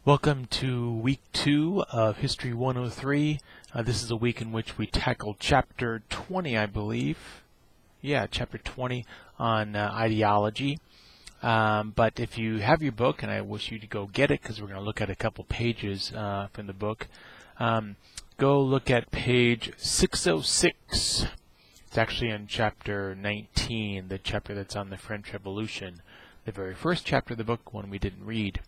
Welcome to week 2 of History 103. This is a week in which we tackled chapter 20, I believe. Yeah, chapter 20 on ideology. But if you have your book, and I wish you to go get it because we're going to look at a couple pages from the book, go look at page 606. It's actually in chapter 19, the chapter that's on the French Revolution, the very first chapter of the book, one we didn't read.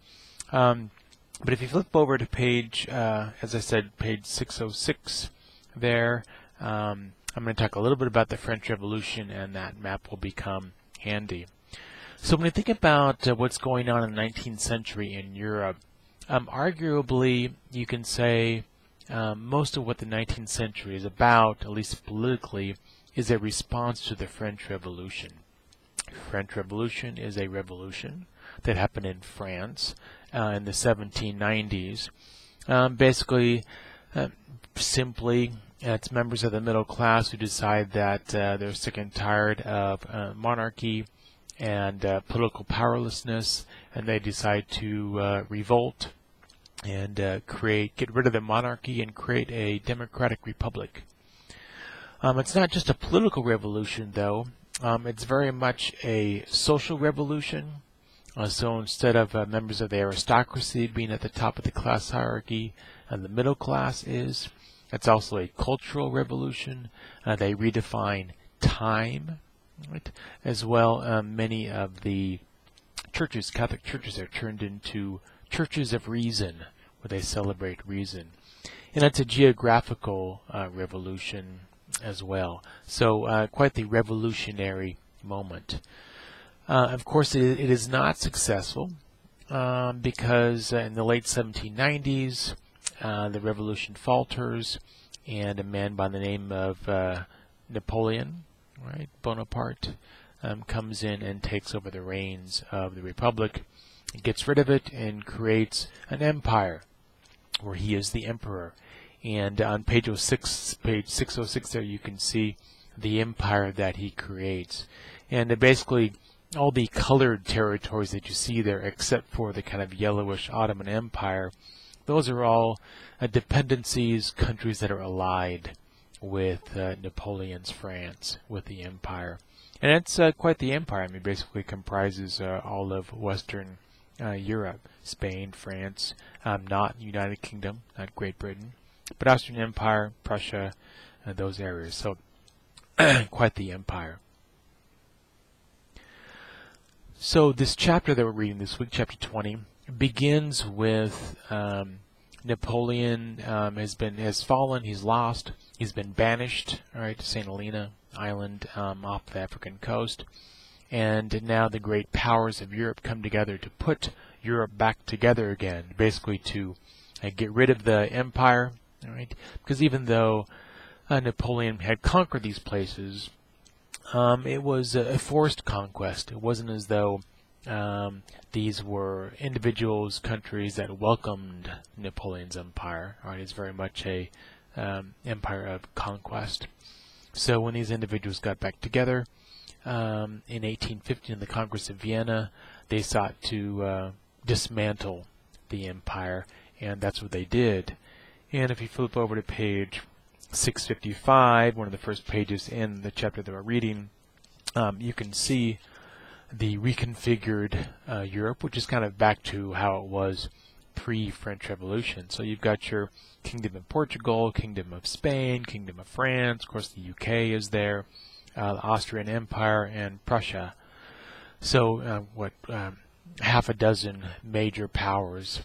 But if you flip over to page, as I said, page 606 there, I'm going to talk a little bit about the French Revolution, and that map will become handy. So when you think about what's going on in the 19th century in Europe, arguably you can say most of what the 19th century is about, at least politically, is a response to the French Revolution. French Revolution is a revolution that happened in France in the 1790s. Simply, it's members of the middle class who decide that they're sick and tired of monarchy and political powerlessness, and they decide to revolt and get rid of the monarchy and create a democratic republic. It's not just a political revolution, though. It's very much a social revolution. So instead of members of the aristocracy being at the top of the class hierarchy and the middle class is, it's also a cultural revolution. They redefine time, right? As well, many of the churches, Catholic churches, are turned into churches of reason, where they celebrate reason. And it's a geographical revolution as well. So quite the revolutionary moment. Of course, it is not successful because in the late 1790s, the revolution falters, and a man by the name of Napoleon, right, Bonaparte, comes in and takes over the reins of the republic, gets rid of it, and creates an empire where he is the emperor. And on page 606 there, you can see the empire that he creates. And basically, all the colored territories that you see there, except for the kind of yellowish Ottoman Empire, those are all dependencies, countries that are allied with Napoleon's France, with the empire. And it's quite the empire. I mean, basically comprises all of Western Europe, Spain, France, not United Kingdom, not Great Britain, but Austrian Empire, Prussia, those areas. So quite the empire. So this chapter that we're reading this week, chapter 20, begins with Napoleon has fallen, he's lost, he's been banished, all right, to St. Helena Island off the African coast, and now the great powers of Europe come together to put Europe back together again, basically to get rid of the empire, all right, because even though Napoleon had conquered these places, it was a forced conquest. It wasn't as though these were individuals, countries that welcomed Napoleon's empire. Right? It's very much a empire of conquest. So when these individuals got back together in 1815 in the Congress of Vienna, they sought to dismantle the empire, and that's what they did. And if you flip over to page 655, one of the first pages in the chapter that we're reading, you can see the reconfigured Europe, which is kind of back to how it was pre-French Revolution. So you've got your Kingdom of Portugal, Kingdom of Spain, Kingdom of France, of course the UK is there, the Austrian Empire, and Prussia. So half a dozen major powers.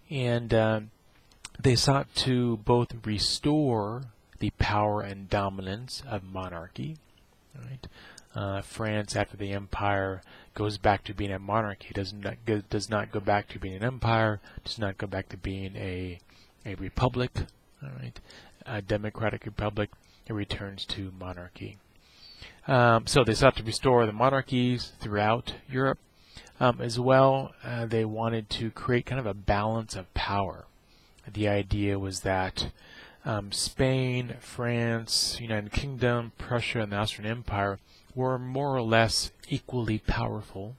And they sought to both restore the power and dominance of monarchy. Right? France, after the empire, goes back to being a monarchy. Does not go back to being an empire. Does not go back to being a republic. All right, a democratic republic. It returns to monarchy. So they sought to restore the monarchies throughout Europe. As well, they wanted to create kind of a balance of power. The idea was that Spain, France, United Kingdom, Prussia, and the Austrian Empire were more or less equally powerful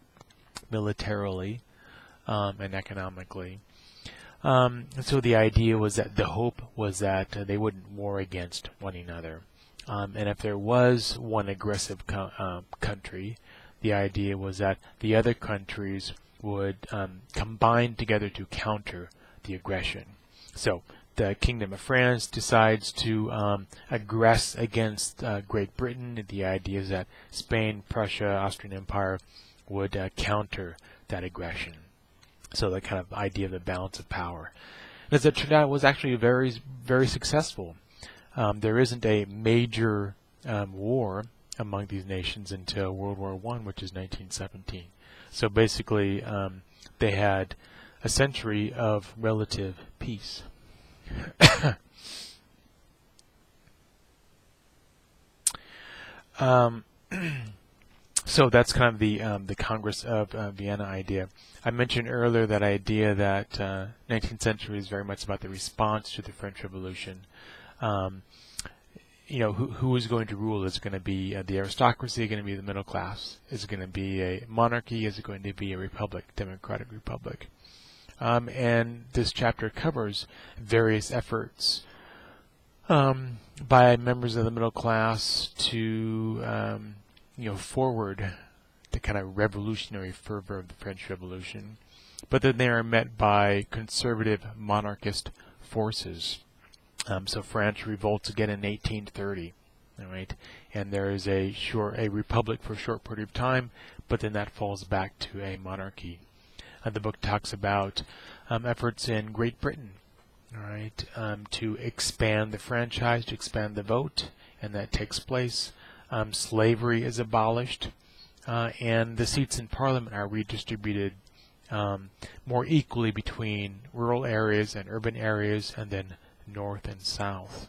militarily and economically. And so the idea was that the hope was that they wouldn't war against one another. And if there was one aggressive country, the idea was that the other countries would combine together to counter the aggression. So the Kingdom of France decides to aggress against Great Britain. The idea is that Spain, Prussia, Austrian Empire would counter that aggression. So the kind of idea of the balance of power. And as it turned out, it was actually very, very successful. There isn't a major war among these nations until World War I, which is 1917. So basically, they had a century of relative peace. So that's kind of the Congress of Vienna idea. I mentioned earlier that idea that 19th century is very much about the response to the French Revolution. Who is going to rule? Is it going to be the aristocracy? Is it going to be the middle class? Is it going to be a monarchy? Is it going to be a republic, democratic republic? And this chapter covers various efforts by members of the middle class to forward the kind of revolutionary fervor of the French Revolution, but then they are met by conservative monarchist forces. So France revolts again in 1830, all right, and there is a republic for a short period of time, but then that falls back to a monarchy. The book talks about efforts in Great Britain, all right, to expand the franchise, to expand the vote, and that takes place. Slavery is abolished, and the seats in Parliament are redistributed more equally between rural areas and urban areas, and then North and South.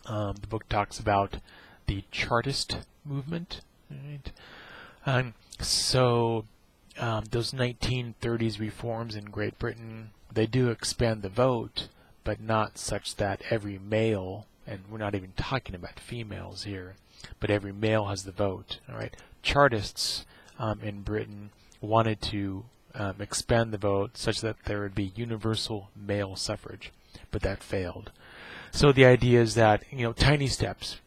The book talks about the Chartist movement. Right? So those 1930s reforms in Great Britain, they do expand the vote, but not such that every male, and we're not even talking about females here, but every male has the vote. All right. Chartists in Britain wanted to expand the vote such that there would be universal male suffrage, but that failed. So the idea is that tiny steps.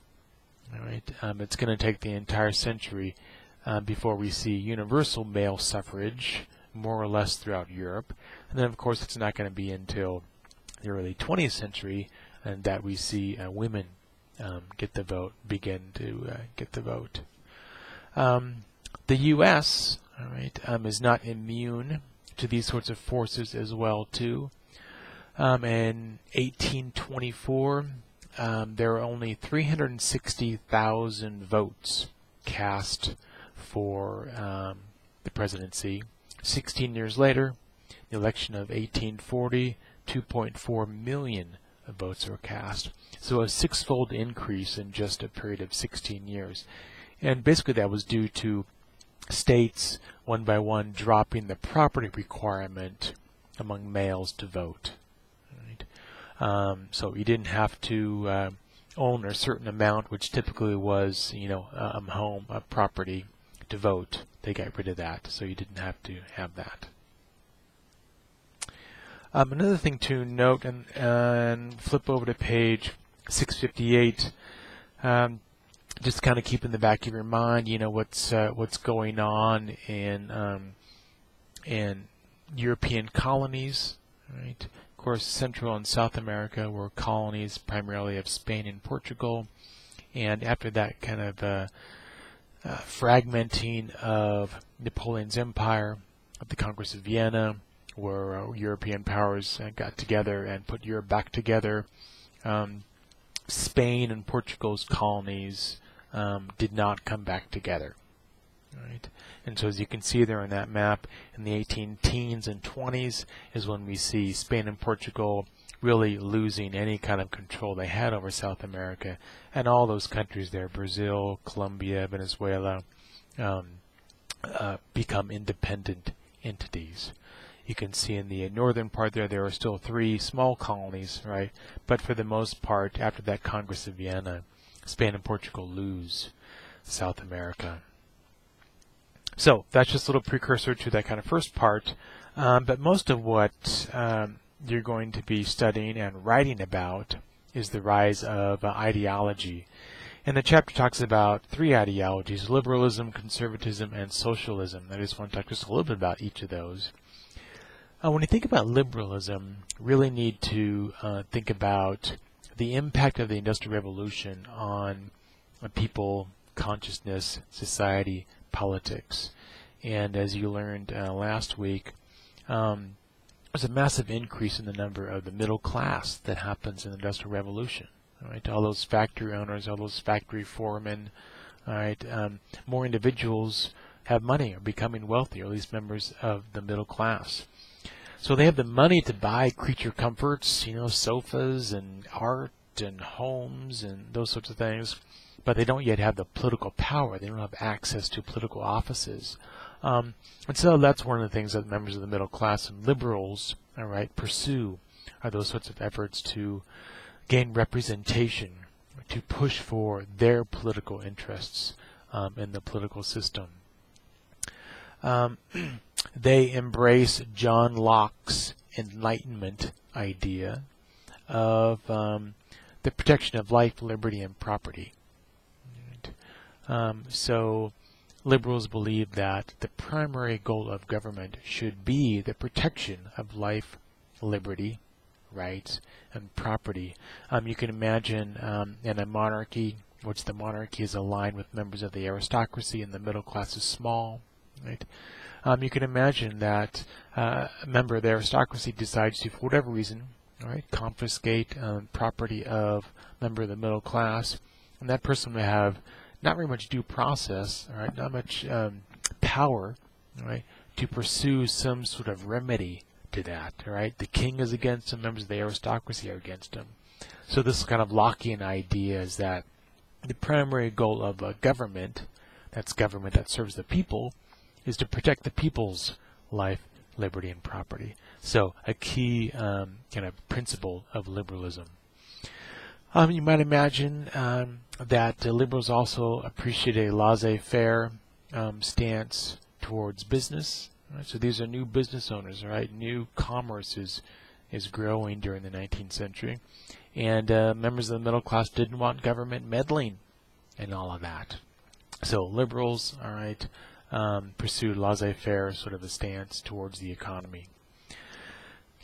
All right. It's going to take the entire century before we see universal male suffrage, more or less throughout Europe, and then of course it's not going to be until the early 20th century and that we see women get the vote, begin to get the vote. The U.S. all right, is not immune to these sorts of forces as well too. In 1824, there were only 360,000 votes cast for the presidency. 16 years later, the election of 1840, 2.4 million votes were cast. So a six-fold increase in just a period of 16 years. And basically that was due to states, one by one, dropping the property requirement among males to vote. Right? So you didn't have to own a certain amount, which typically was, a home, a property, to vote. They got rid of that, so you didn't have to have that. Another thing to note, and flip over to page 658, just kind of keep in the back of your mind, what's going on in European colonies, right? Of course, Central and South America were colonies primarily of Spain and Portugal, and after that kind of fragmenting of Napoleon's empire, of the Congress of Vienna, where European powers got together and put Europe back together. Spain and Portugal's colonies did not come back together. Right? And so as you can see there on that map, in the 1810s and 20s is when we see Spain and Portugal really losing any kind of control they had over South America, and all those countries there, Brazil, Colombia, Venezuela, become independent entities. You can see in the northern part there are still 3 small colonies, right? But for the most part, after that Congress of Vienna, Spain and Portugal lose South America. So that's just a little precursor to that kind of first part. But most of what you're going to be studying and writing about is the rise of ideology. And the chapter talks about three ideologies: liberalism, conservatism, and socialism. I just want to talk just a little bit about each of those. When you think about liberalism, you really need to think about the impact of the Industrial Revolution on people, consciousness, society, politics. And as you learned last week, there's a massive increase in the number of the middle class that happens in the Industrial Revolution. Right, all those factory owners, all those factory foremen, all right, more individuals have money, are becoming wealthy, or at least members of the middle class. So they have the money to buy creature comforts, sofas and art and homes and those sorts of things, but they don't yet have the political power. They don't have access to political offices. And so that's one of the things that members of the middle class and liberals, all right, pursue, are those sorts of efforts to gain representation, to push for their political interests in the political system. They embrace John Locke's Enlightenment idea of the protection of life, liberty, and property. So liberals believe that the primary goal of government should be the protection of life, liberty, rights, and property. You can imagine in a monarchy, which the monarchy is aligned with members of the aristocracy and the middle class is small, right? You can imagine that a member of the aristocracy decides to, for whatever reason, right, confiscate property of a member of the middle class, and that person may have not very much due process, all right, not much power, all right, to pursue some sort of remedy to that, all right? The king is against him, members of the aristocracy are against him. So this kind of Lockean idea is that the primary goal of a government, that's government that serves the people, is to protect the people's life, liberty, and property. So a key kind of principle of liberalism. You might imagine that liberals also appreciate a laissez-faire stance towards business. Right? So these are new business owners, right? New commerce is growing during the 19th century. And members of the middle class didn't want government meddling in all of that. So liberals, all right, pursued laissez-faire sort of a stance towards the economy.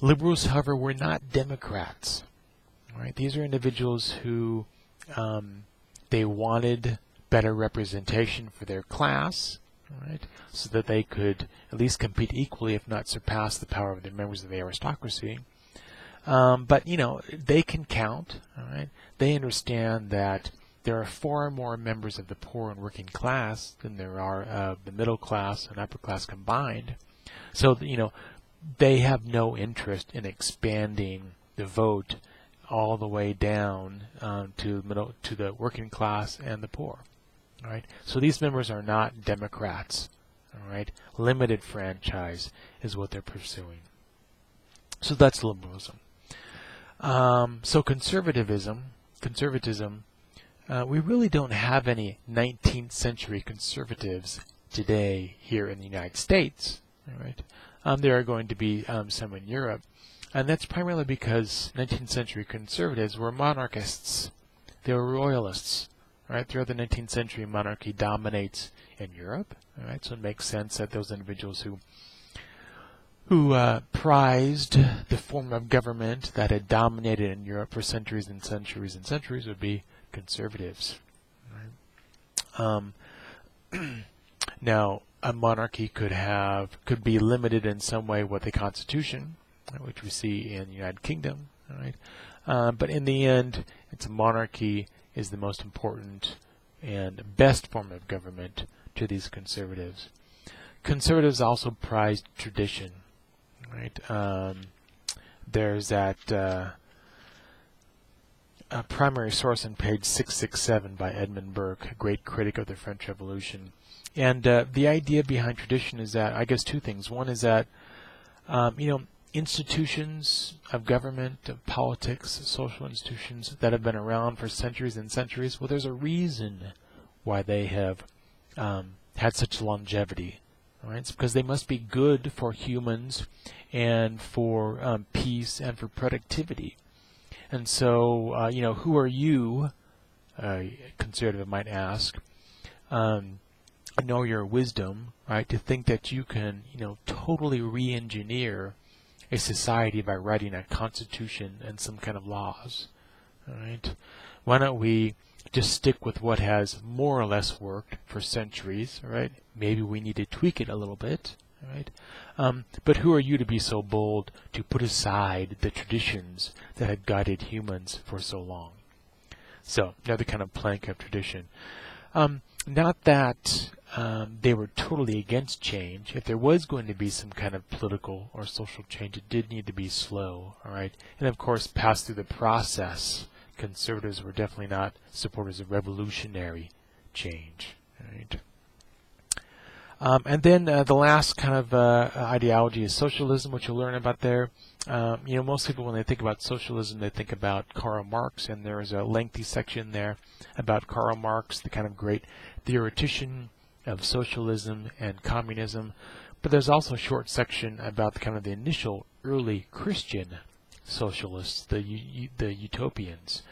Liberals, however, were not Democrats. Right? These are individuals who they wanted better representation for their class, right, so that they could at least compete equally, if not surpass the power of the members of the aristocracy. But they can count. All right? They understand that there are far more members of the poor and working class than there are of the middle class and upper class combined. So they have no interest in expanding the vote all the way down to the working class and the poor. All right? So these members are not Democrats. All right? Limited franchise is what they're pursuing. So that's liberalism. So conservatism, we really don't have any 19th century conservatives today here in the United States. All right? There are going to be some in Europe. And that's primarily because 19th century conservatives were monarchists. They were royalists. Right? Throughout the 19th century, monarchy dominates in Europe. Right? So it makes sense that those individuals who prized the form of government that had dominated in Europe for centuries and centuries and centuries would be conservatives. Right? Now, a monarchy could be limited in some way with the Constitution, which we see in the United Kingdom. All right? But in the end, it's a monarchy is the most important and best form of government to these conservatives. Conservatives also prize tradition. Right? There's that a primary source on page 667 by Edmund Burke, a great critic of the French Revolution. And the idea behind tradition is that, I guess, two things. One is that, institutions of government, of politics, social institutions that have been around for centuries and centuries, well, there's a reason why they have had such longevity. Right? It's because they must be good for humans and for peace and for productivity. And so, who are you, a conservative might ask, know your wisdom, right, to think that you can, totally re-engineer a society by writing a constitution and some kind of laws, all right? Why don't we just stick with what has more or less worked for centuries, right? Maybe we need to tweak it a little bit, right? But who are you to be so bold to put aside the traditions that had guided humans for so long? So, another kind of plank of tradition. Not that they were totally against change. If there was going to be some kind of political or social change, it did need to be slow, all right? And of course, pass through the process. Conservatives were definitely not supporters of revolutionary change, right? And then the last kind of ideology is socialism, which you'll learn about there. Most people, when they think about socialism, they think about Karl Marx, and there is a lengthy section there about Karl Marx, the kind of great theoretician of socialism and communism. But there's also a short section about the kind of the initial early Christian socialists, the utopians,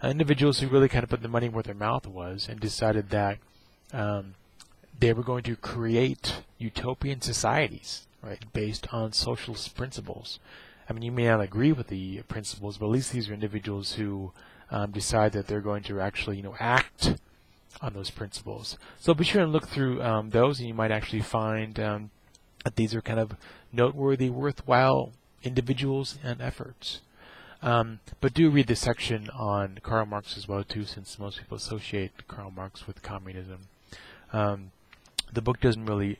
individuals who really kind of put their money where their mouth was and decided that they were going to create utopian societies, right, based on socialist principles. I mean, you may not agree with the principles, but at least these are individuals who decide that they're going to actually, act on those principles. So be sure and look through those, and you might actually find that these are kind of noteworthy, worthwhile individuals and efforts. But do read the section on Karl Marx as well, too, since most people associate Karl Marx with communism. The book doesn't really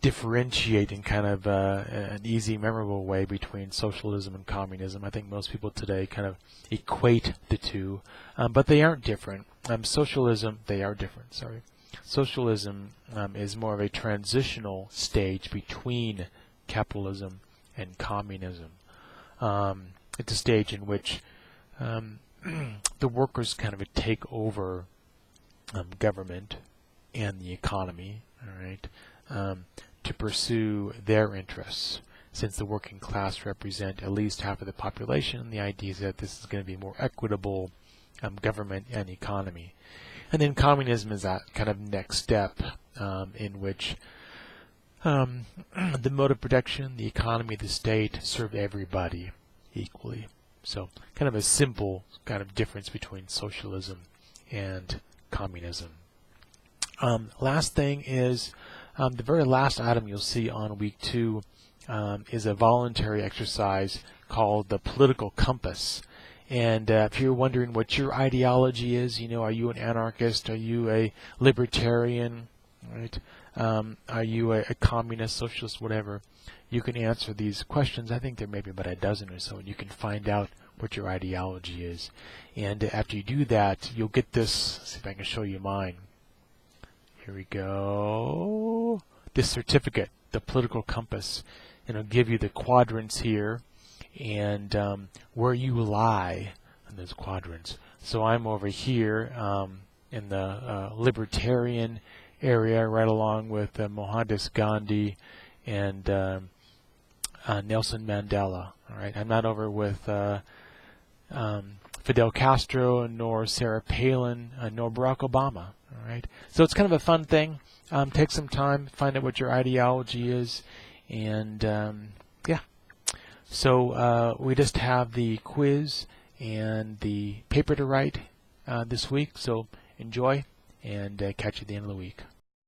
differentiate in kind of an easy, memorable way between socialism and communism. I think most people today kind of equate the two, but they aren't different. Socialism is more of a transitional stage between capitalism and communism. It's a stage in which the workers kind of take over government and the economy, all right, to pursue their interests. Since the working class represent at least half of the population, the idea is that this is going to be more equitable government and economy. And then communism is that kind of next step in which the mode of production, the economy, the state serve everybody equally. So kind of a simple kind of difference between socialism and communism. Last thing is the very last item you'll see on week 2 is a voluntary exercise called the political compass. And if you're wondering what your ideology is, are you an anarchist? Are you a libertarian? Right? Are you a communist, socialist, whatever? You can answer these questions. I think there may be about a dozen or so, and you can find out what your ideology is. And after you do that, you'll get this. Let's see if I can show you mine. Here we go. This certificate, the political compass, and it'll give you the quadrants here and where you lie in those quadrants. So I'm over here in the libertarian area, right along with Mohandas Gandhi and Nelson Mandela. All right, I'm not over with Fidel Castro, nor Sarah Palin, nor Barack Obama. All right, so it's kind of a fun thing. Take some time, find out what your ideology is, and yeah. So we just have the quiz and the paper to write this week. So enjoy, and catch you at the end of the week.